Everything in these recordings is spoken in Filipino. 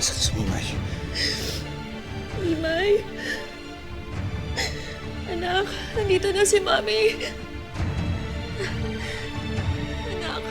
Asan si Mimay? Mimay. Anak, nandito na si Mami. Anak.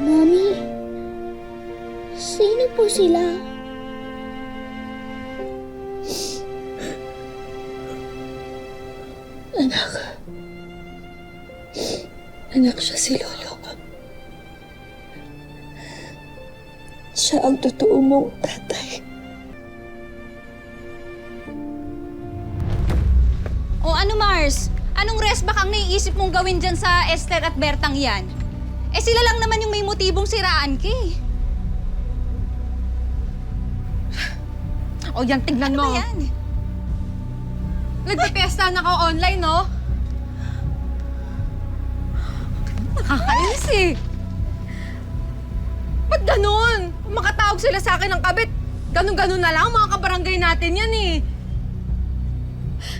Mami, sino po sila? Anak. Anak siya si Lolo. Siya ang totoo mong tatay. O ano, Mars? Anong resback ang naiisip mong gawin dyan sa Esther at Bertang yan? Eh sila lang naman yung may motibong siraan ka eh. O yan, tignan Ano mo. ba yan? Nagpipesta na ka online, no? Nakakainis eh. Ba't ganun? Kung makatawag sila sa akin ng kabit, ganun-ganun na lang, mga kabarangay natin yan eh.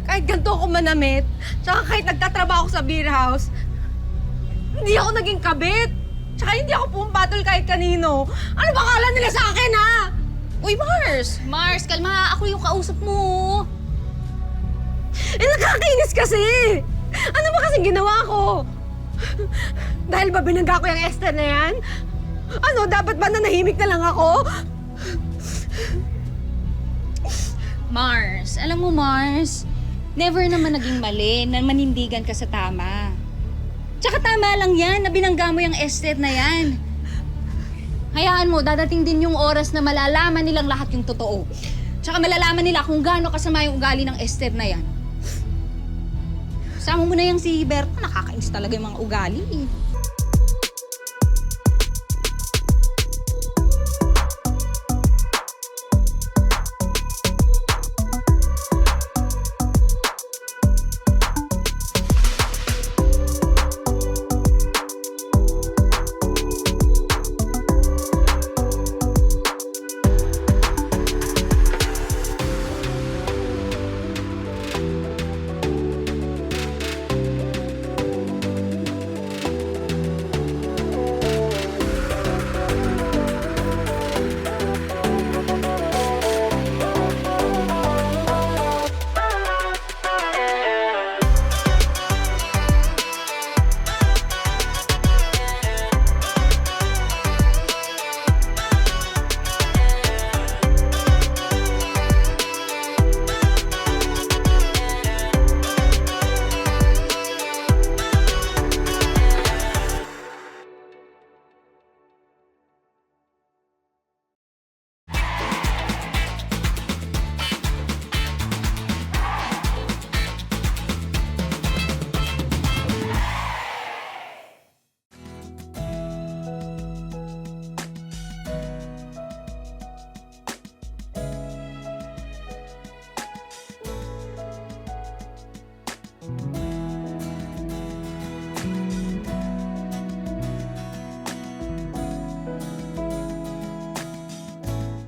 Kahit ganito ako manamit, tsaka kahit nagtatrabaho ako sa beer house, hindi ako naging kabit. Tsaka hindi ako pumapatol kahit kanino. Ano ba akala nila sa akin, ha? Uy, Mars! Mars, kalma. Ako yung kausap mo. Eh, nakakainis kasi! Ano ba kasing ginawa ko? Dahil ba binangga ko yung Esther na yan? Ano, dapat ba nanahimik na lang ako? Mars, alam mo, Mars, never naman naging mali na manindigan ka sa tama. Tsaka tama lang yan na binangga mo yung Esther na yan. Hayaan mo, dadating din yung oras na malalaman nilang lahat yung totoo. Tsaka malalaman nila kung gaano kasama yung ugali ng Esther na yan. Sama mo na yung si Berto, nakakainis talaga yung mga ugali eh.